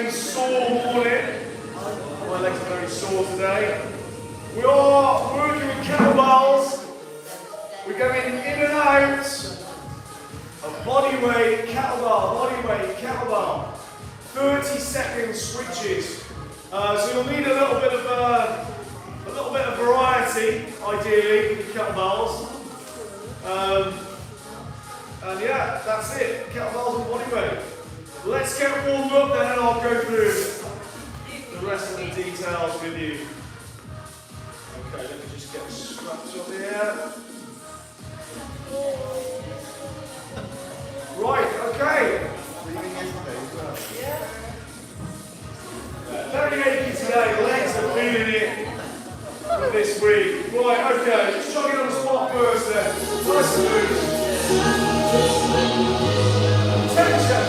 and sore morning. My legs are very sore today. We are working with kettlebells. We're going in and out of body weight, kettlebell. 30-second switches. So you'll need a little bit of variety, ideally, with the kettlebells. And yeah, that's it. Kettlebells and body weight. Let's get warmed up then, and I'll go through the rest of the details with you. Okay, let me just get strapped up here. Right, okay. Very achy today, legs are feeling it this week. Right, okay, just jogging on the spot first then. Nice and loose. Tension.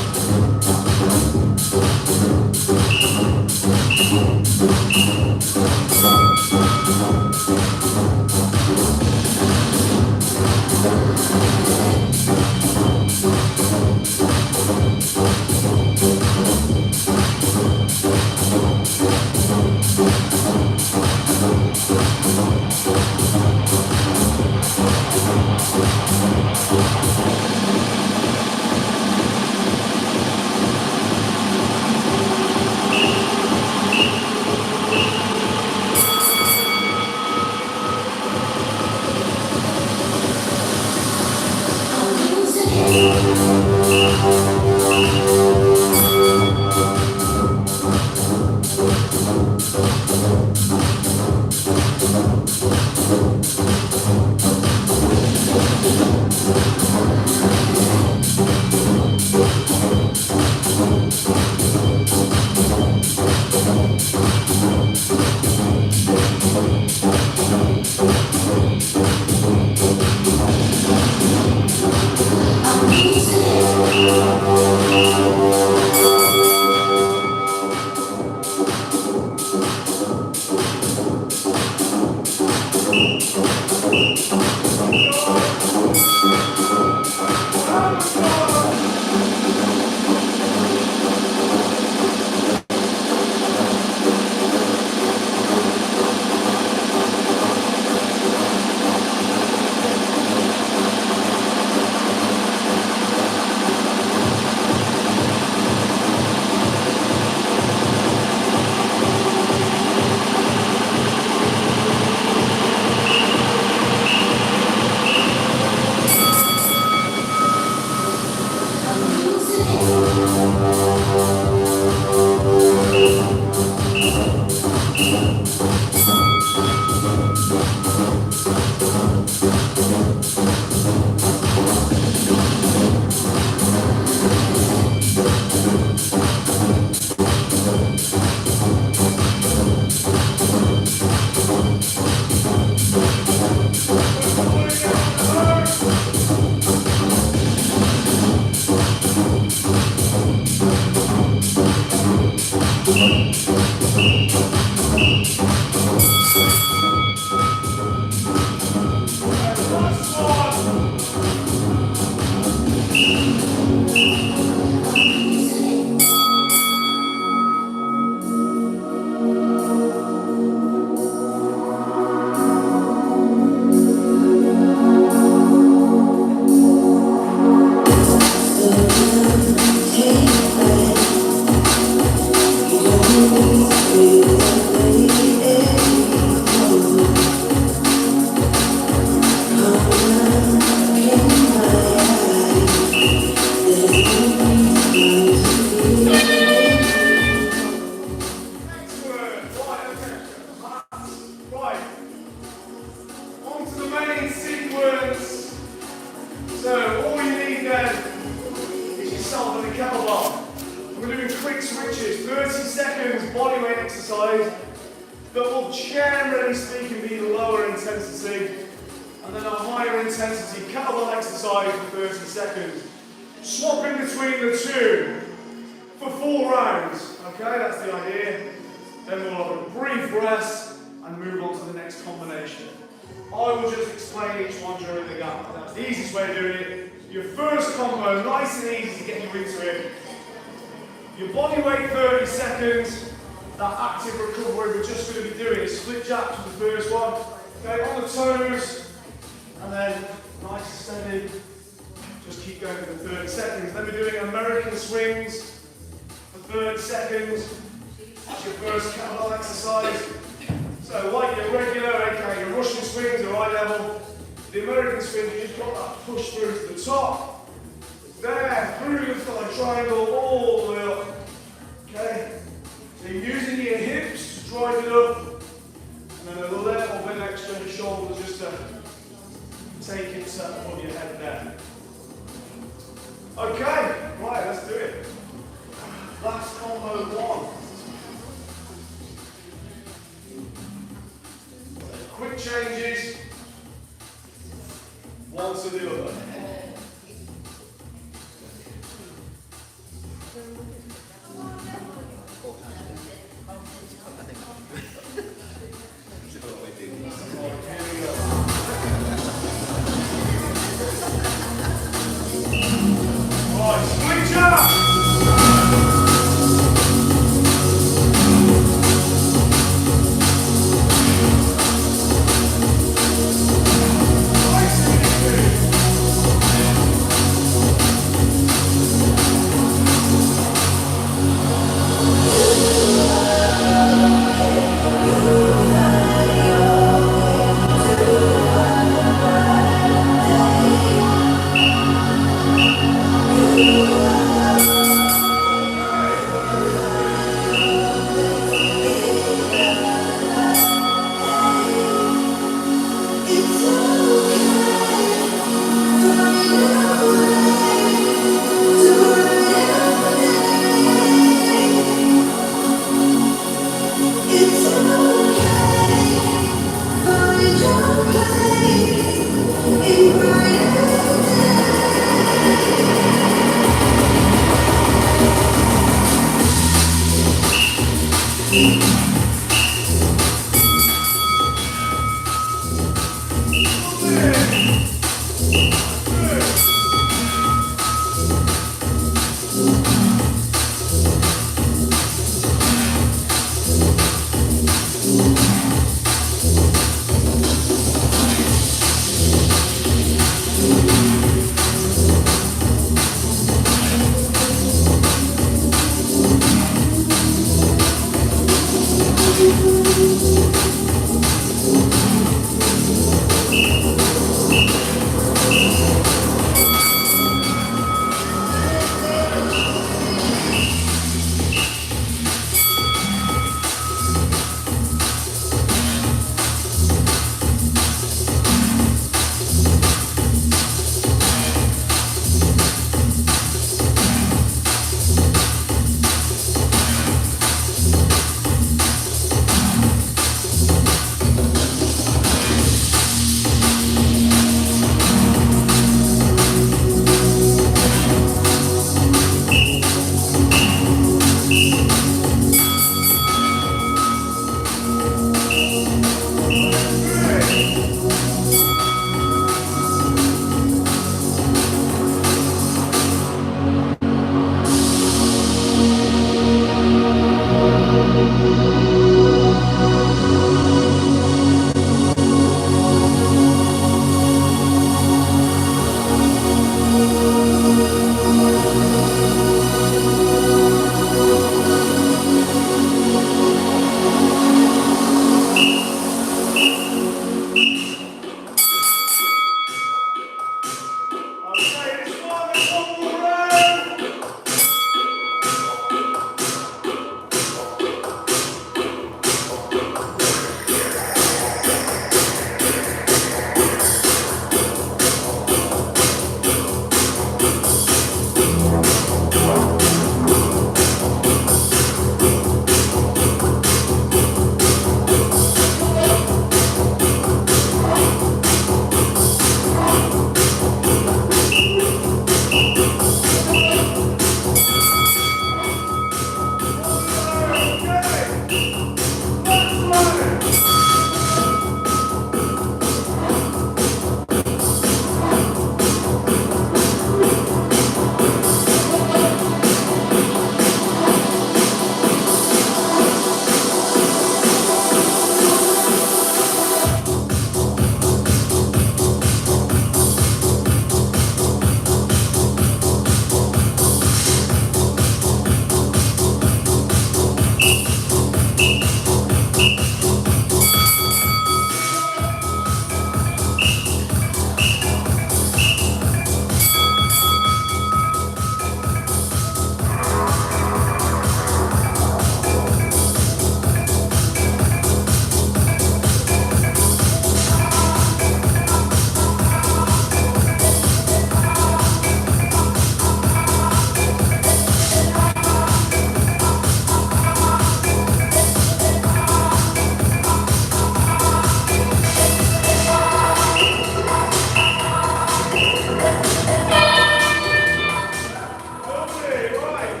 Lovely, right.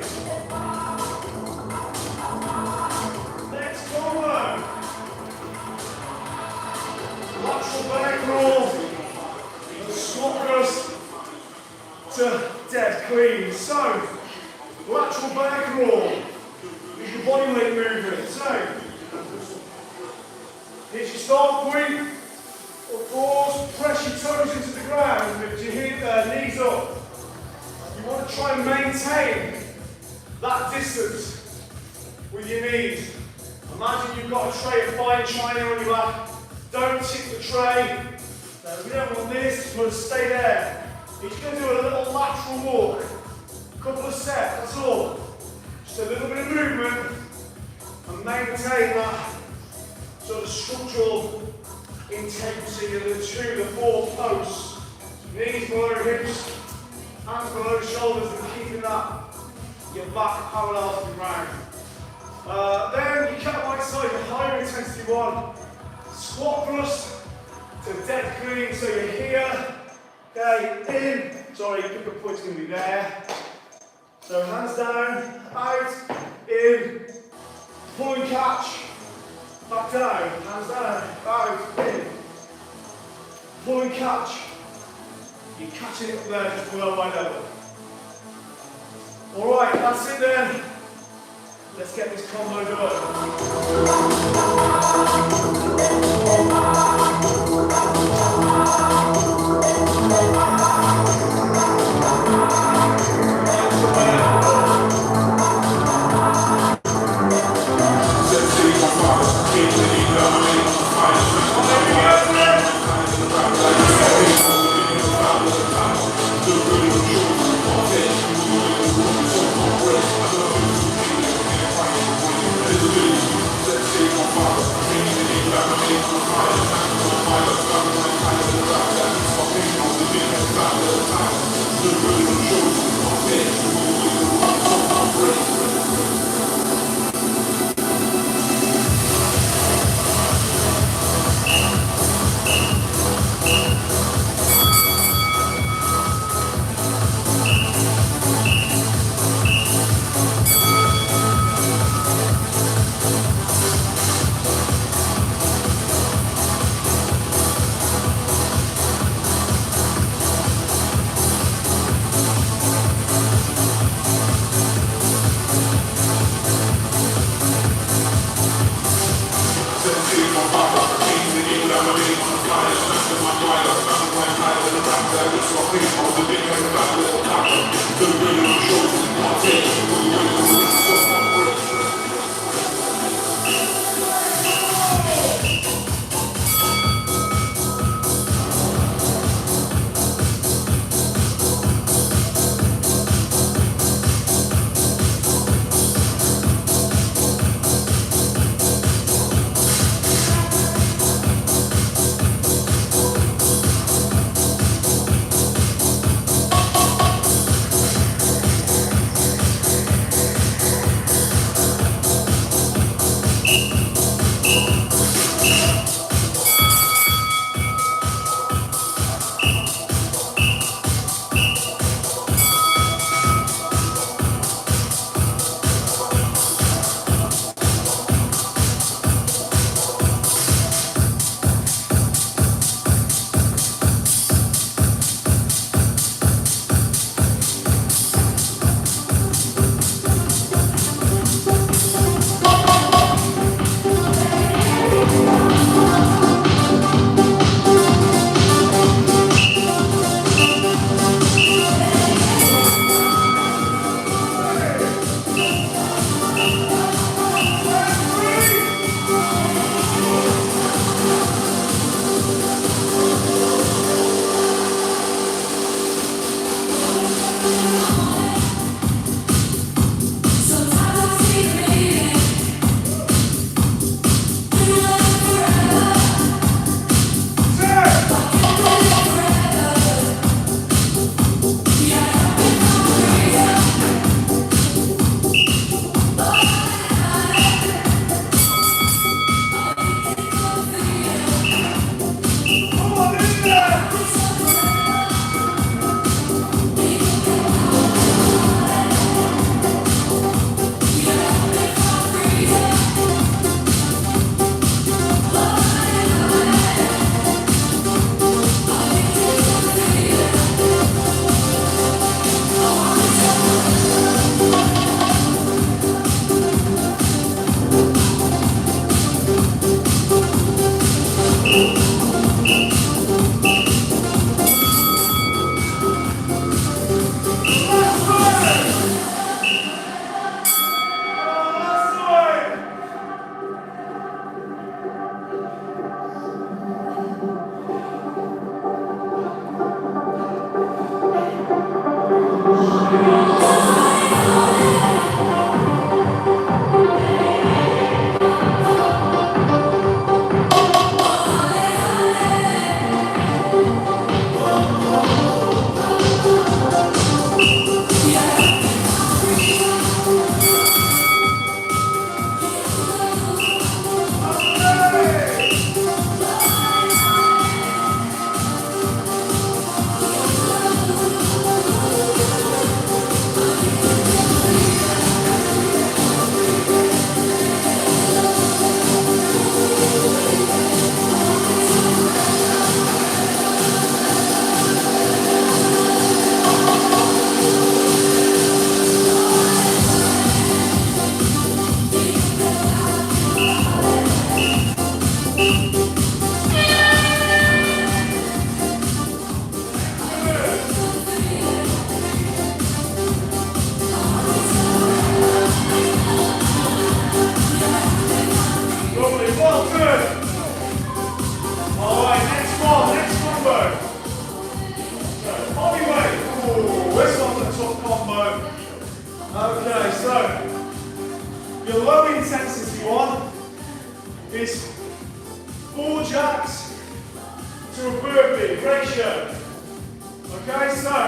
Next combo. Lateral back roll. Squat thrust to dead clean. So, lateral back roll is your body weight movement. So, here's your start point. Of course, press your toes into the ground with your knees up. You want to try and maintain that distance with your knees. Imagine you've got a tray of fine china on your lap. Don't tip the tray. We don't want this, you want to stay there. You're just going to do a little lateral walk. A couple of steps, that's all. Just a little bit of movement and maintain that sort of structural integrity of the 2 to 4 posts. Knees below hips, hands below shoulders, and keeping that your back parallel to the ground. Then you cat right side, a higher intensity one. Squat thrust to dead clean, so you're here, okay, in, sorry, kicker point's going to be there. So hands down, out, in, pull and catch, back down, hands down, out, in, pull and catch. You're catching it up there just below my level. Alright, that's it then. Let's get this combo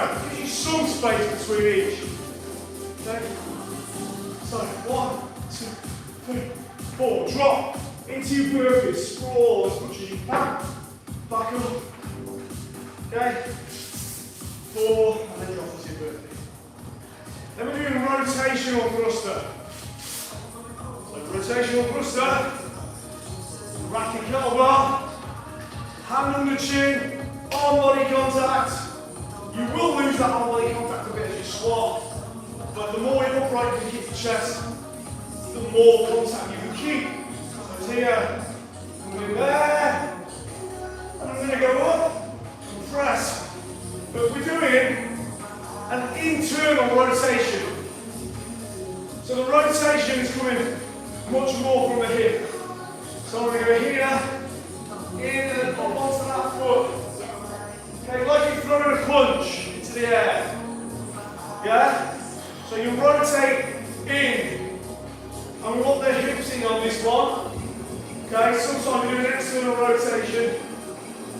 know, gives you some space between each. Okay? So, 1, 2, 3, 4. Drop into your burpee. Sprawl as much as you can. Back up. Okay? 4, and then drop into your burpee. Then we're doing rotational thruster. So, rotational thruster. Rack your kettlebell. Hand on the chin. Arm body contact. You will lose that arm body contact a bit as you squat. But the more you're upright you can keep your chest, the more contact you can keep. So it's here, I'm going there, and I'm going to go up and press. But we're doing an internal rotation. So the rotation is coming much more from the hip. So I'm going to go here, in and up onto that foot. Okay, like you're throwing a punch into the air. Yeah? So you rotate in, and we want the hips in on this one. Okay, sometimes you do an external rotation,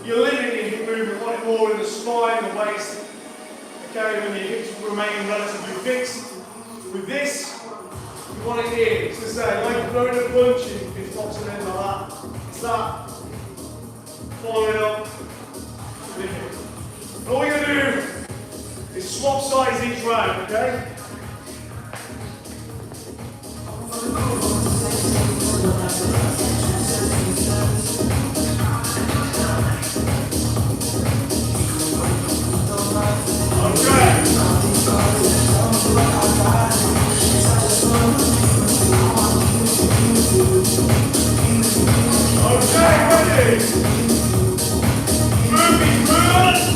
you're limiting your movement, you want it more in the spine, the waist. Okay, when your hips remain relatively fixed. With this, you want it in. So say, like throwing a punch, it pops it in like that. It's that. Follow it up. And all you're going to do is swap sides each round, okay? Okay, ready? Moving good.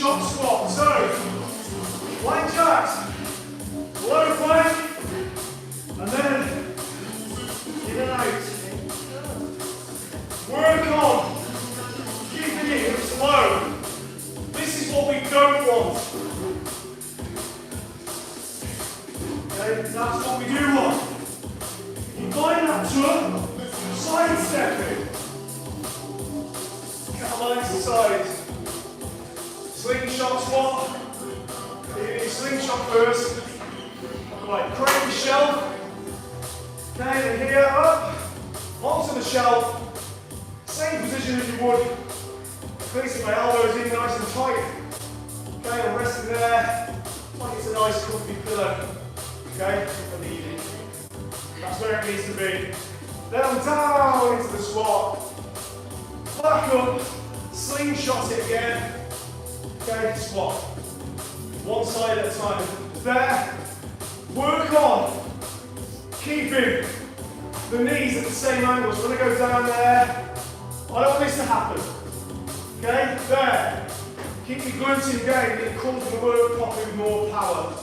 slingshot squat. So, plank jacks, low plank, and then in and out. Work on keeping it hips low. This is what we don't want. Okay, that's what we do want. You find that tuck, side stepping. Kettlebell exercise. Slingshot squat. You do slingshot first. Right, crane the shelf. Okay, and here up, onto the shelf. Same position as you would. Placing my elbows in nice and tight. Okay, I'm resting there. Like it's a nice comfy pillow. Okay, if I need it. That's where it needs to be. Then I'm down into the squat. Back up, slingshot it again. Okay, squat. One side at a time. There. Work on keeping the knees at the same angle. So when I go down there, I don't want this to happen. Okay, there. Keep your glutes engaged and it comes to the work properly with more power.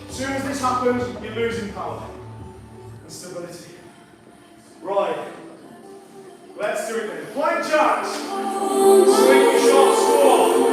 As soon as this happens, you're losing power and stability. Right. Let's do it then. Plank jacks. Slingshot squat.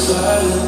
Fire.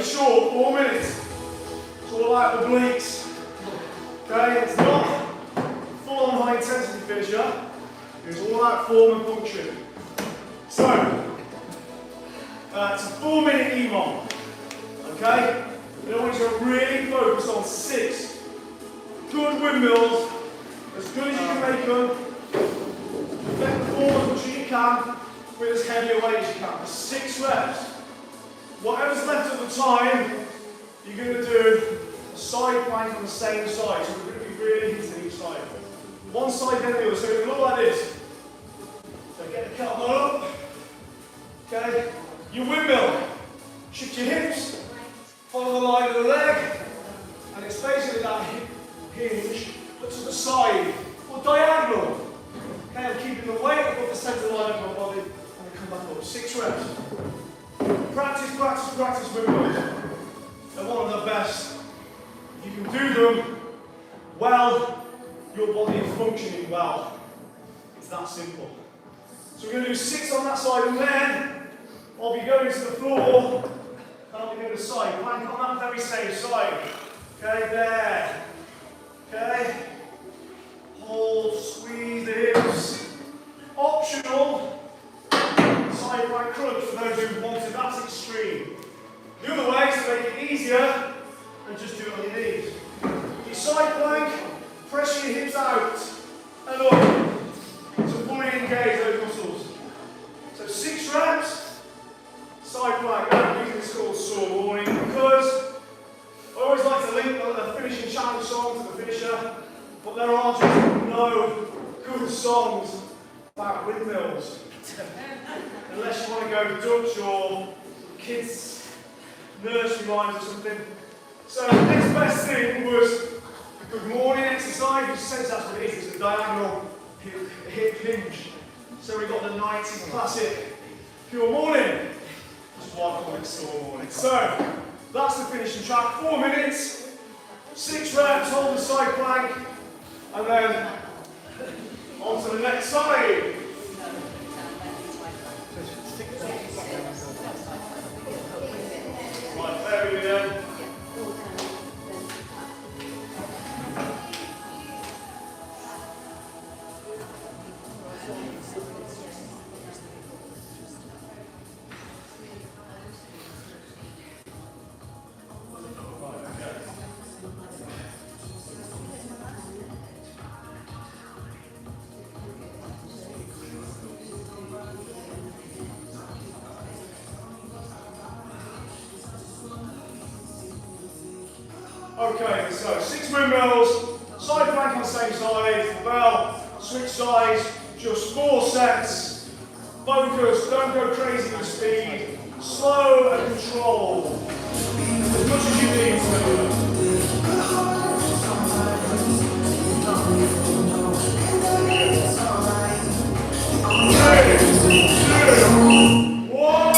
short, 4 minutes. It's all about obliques. Okay, it's not full-on high-intensity finisher. It's all about form and function. So, it's a 4-minute EMOM. Okay? I want you to really focus on 6 good windmills, as good as you can make them. Let the form as much as you can with as heavy a weight as you can. For 6 reps. Whatever's left of the time, you're going to do a side plank on the same side. So we're going to be really hitting each side. One side then the other. So it will look like this. So get the kettlebell up. Okay. Your windmill. Shift your hips. Follow the line of the leg. And it's basically that hinge, but to the side. Or diagonal. Okay, I'm keeping the weight above the centre line of my body. And I come back up. 6 reps. Practice, practice, practice windmills. They're one of the best. If you can do them well, your body is functioning well. It's that simple. So we're going to do 6 on that side, and then I'll be going to the floor, and I'll be doing a side plank on that very same side. Okay, there. Okay. Hold, squeeze the hips. Optional. Side plank crunch for those who wanted. That's extreme. The other way is to make it easier and just do it on your knees. Your side plank, pressure your hips out and up to fully engage those muscles. So 6 reps, side plank. The reason it's called sore morning because I always like to link the finishing challenge song to the finisher, but there are just no good songs about windmills. Unless you want to go Dutch or kids' nursery rhymes or something. So the next best thing was a good morning exercise, which says that's what it is. It's a diagonal hip hinge. So we got the 90s classic pure morning, which is why I call it sore morning. So that's the finishing track. 4 minutes, 6 reps, hold the side plank, and then on to the next side. Right, there we go. Okay, so 6 windmills, side plank on the same side, bell, switch sides, just 4 sets. Focus, don't go crazy with speed, slow and controlled. As much as you need to. 3, 2, 1.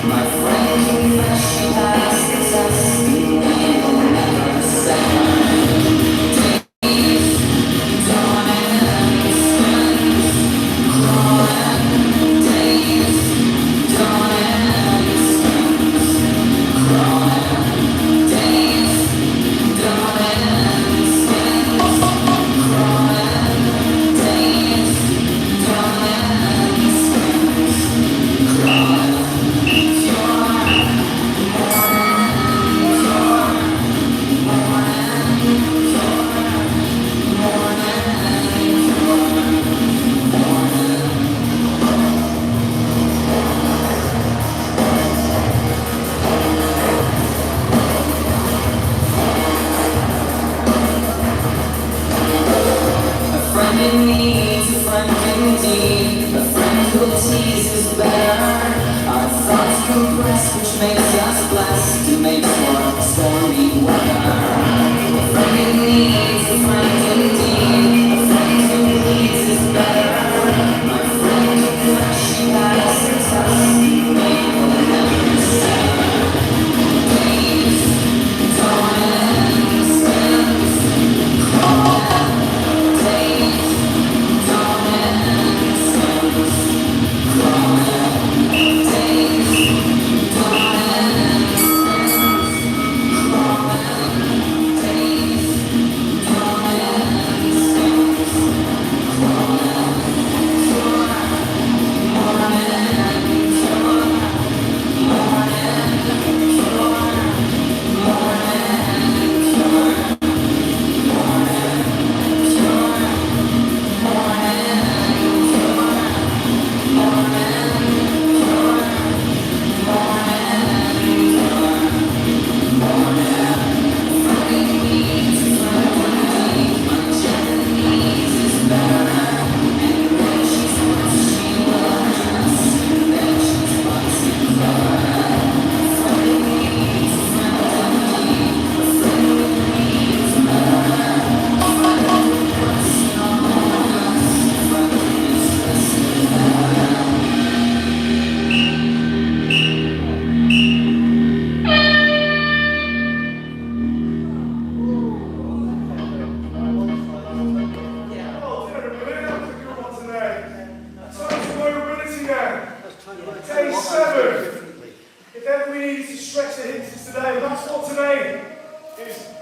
My friend confessed she passed the test, and we will never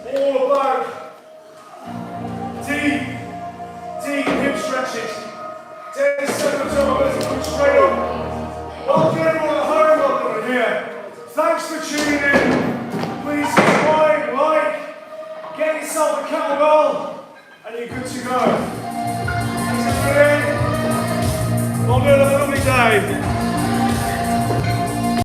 all about deep hip stretches. 10 seconds on the list, straight up. Welcome everyone at home, welcome here. Thanks for tuning in. Please subscribe, like, get yourself a kettlebell, and you're good to go. Thanks for tuning in. We'll do another lovely day.